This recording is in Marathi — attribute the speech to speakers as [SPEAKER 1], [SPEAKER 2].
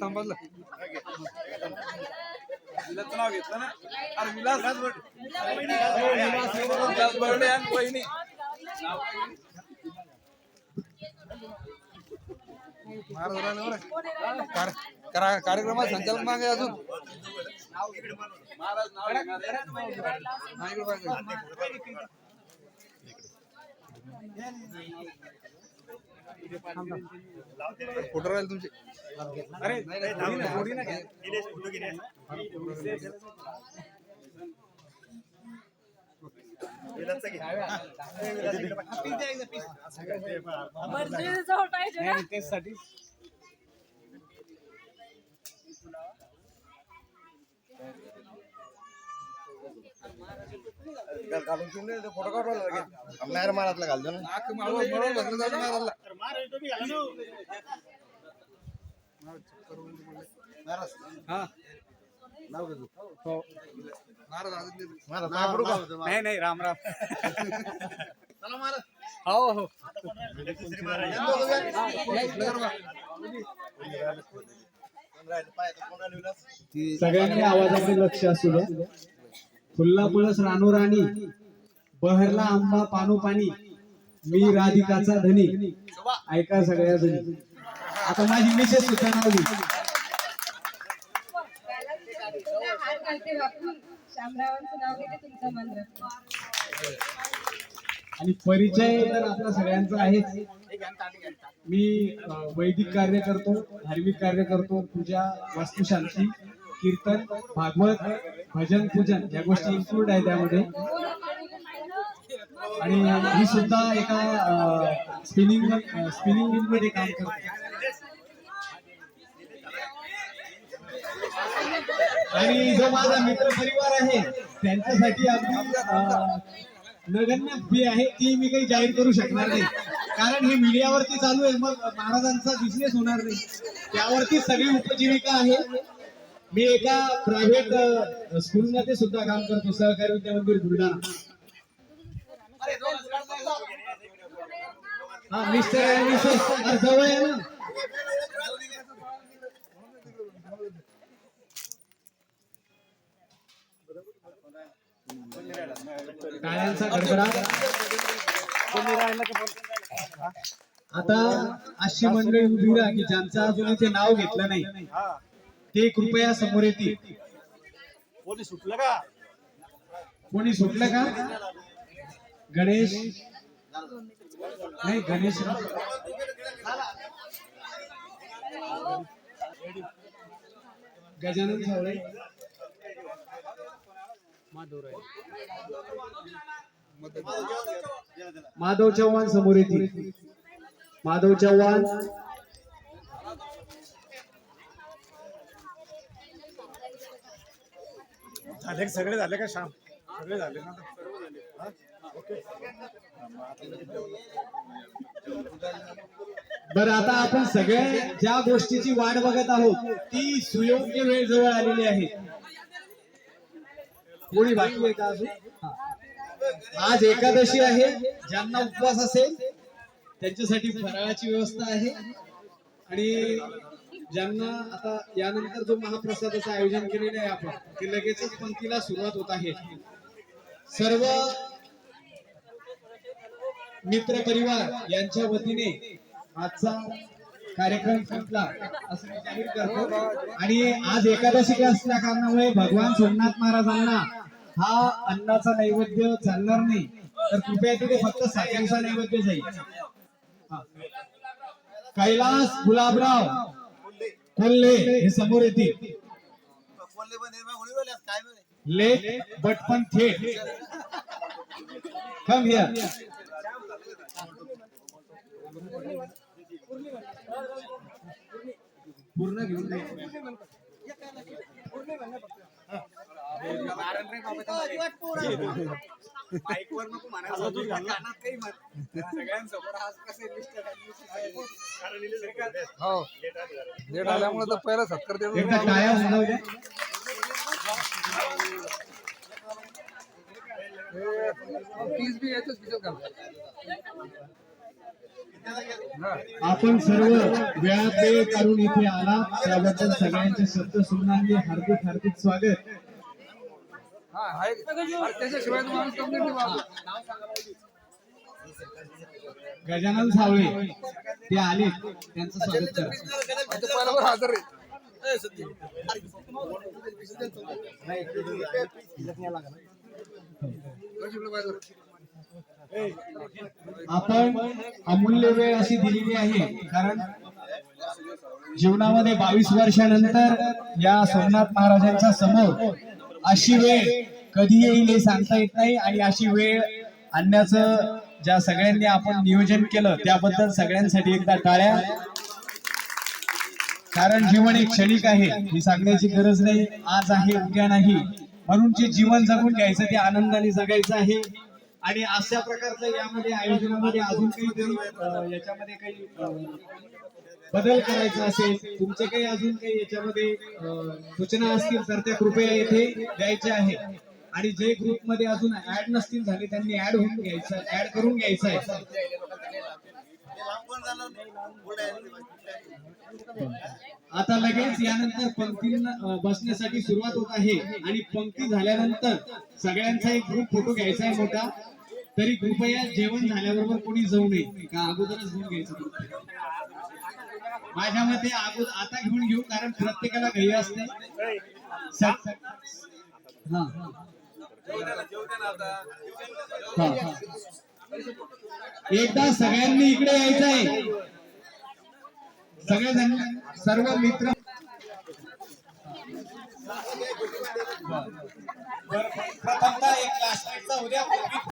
[SPEAKER 1] थांबायला विलासचं नाव घेतलं ना. अरे विलास बर्डे आणि वहिनी कार्यक्रमात संचालन मागे अजून फोटो राहील तुमचे. अरे तेचसाठी फोटो काढायला लागेल. मारातला घालतो ना नाही नाही राम राम. हो हो
[SPEAKER 2] सगळ्यांनी आवाजाकडे लक्ष असू द्या. फुल्ला पळस रानो राणी, बहरला आंबा पानो पाणी, मी राधिकाचा धनी. ऐका सगळ्या जणी. आता माझी मिसेस सुद्धा नाव घे. आणि परिचय तर आपला सगळ्यांचा आहे. मी वैदिक कार्य करतो, धार्मिक कार्य करतो, पूजा, वास्तुशांती, कीर्तन, भागवत, भजन, पूजन या गोष्टी इन्क्लूड आहे त्यामध्ये. आणि मी सुद्धा एका स्पिनिंग मिल मध्ये काम करतो. आणि जो माझा मित्र परिवार आहे त्यांच्यासाठी अगदी नगण्य फी आहे, ती मी काही जाहीर करू शकणार नाही, कारण हे मीडियावरती चालू आहे. मग महाराजांचा बिझनेस होणार नाही. त्यावरती सगळी उपजीविका आहे. मी एका प्रायव्हेट स्कूलमध्ये सुद्धा काम करतो, सहकारी विद्या मंदिर बुलढाणा. हा मिस्टर मिसेस जवळ आहे ना. टाळ्यांचा गडगडाट. आता अशी मंडळी उभी राहा की ज्यांचं अजून इथे नाव घेतलं नाही ते कृपया समोर येतील. कोणी सुटलं का? गणेश नाही, गणेश गजानन सावळे, माधव चव्हाण समोर येतील. माधव चव्हाण,
[SPEAKER 1] झाले सगळे झाले का? श्याम सगळे झाले ना.
[SPEAKER 2] बरं आता आपण सगळे ज्या गोष्टीची वाट बघत आहोत ती सुयोग्य वेळ जवळ आलेली आहे. कोणी बाकी आहे का अजून? आज एकादशी आहे. ज्यांना उपवास असेल त्यांच्यासाठी फराळाची व्यवस्था आहे. आणि ज्यांना आता यानंतर जो महाप्रसादाचं आयोजन केलेलं आहे आपण, ते लगेचच पंक्तीला सुरुवात होत आहे. सर्व मित्र परिवार यांच्या वतीने आजचा कार्यक्रम संपला असं मी जाहीर करतो. आणि आज एकादशी असल्या कारणामुळे भगवान सोमनाथ महाराजांना हा अन्नाचा नैवेद्य चालणार नाही, तर कृपया तिथे फक्त साखरेचा नैवेद्य जाईल. कैलास गुलाबराव कोल्हे हे समोर येतील. लेट बट पण थेट. Come here. पूर्ण घेऊन
[SPEAKER 1] माईकवर नको म्हणायला कानात काही म्हण. सगळ्यांसमोर आज कसे हो लेट आल्यामुळे तर पहिला सत्कार देतो.
[SPEAKER 2] आपण सर्व वेळात वेळ काढून इथे आला त्याबद्दल सगळ्यांचे शब्द सुमनांनी हार्दिक हार्दिक स्वागत.
[SPEAKER 3] त्याच्याशिवाय
[SPEAKER 2] गजानन सावळे ते आले त्यांचं स्वागत करा.
[SPEAKER 3] हजर
[SPEAKER 2] आपण अमूल्य वेळ अशी दिलेली आहे कारण जीवनामध्ये 22 वर्षानंतर या सोमनाथ महाराजांच्या समोर अशी वेळ कधी येईल हे सांगता येत नाही आणि अशी वेळ आणण्याचं ज्या सगळ्यांनी आपण नियोजन केलं त्याबद्दल सगळ्यांसाठी एकदा टाळ्या. कारण जीवन एक क्षणिक आहे ही सांगण्याची गरज नाही. आज आहे उद्या नाही म्हणून जे जीवन जगून घ्यायचं ते आनंदाने जगायचं आहे. आणि अशा प्रकारचं यामध्ये आयोजनामध्ये अजून काही याच्यामध्ये काही बदल करायचा असेल तुमचे काही अजून काही याच्यामध्ये सूचना असतील तर त्या कृपया येथे द्यायच्या आहे. आणि जे ग्रुप मध्ये अजून ऍड नसतील झाले त्यांनी ऍड होऊन घ्यायचं ऍड करून घ्यायचं आहे. आता लगेच यानंतर पंक्तींना बसण्यासाठी सुरुवात होत आहे आणि पंक्ती झाल्यानंतर सगळ्यांचा एक ग्रुप फोटो घ्यायचा आहे मोठा. तरी कृपया जेवण झाल्याबरोबर कोणी जाऊ नये का अगोदरच घेऊन घ्यायचं. माझ्या मते आता घेऊन घेऊ कारण प्रत्येकाला घाई असते. एकदा सगळ्यांनी इकडे यायचं आहे. सगळेजण सर्व मित्र प्रथमतः एक क्लासमेटचा उद्या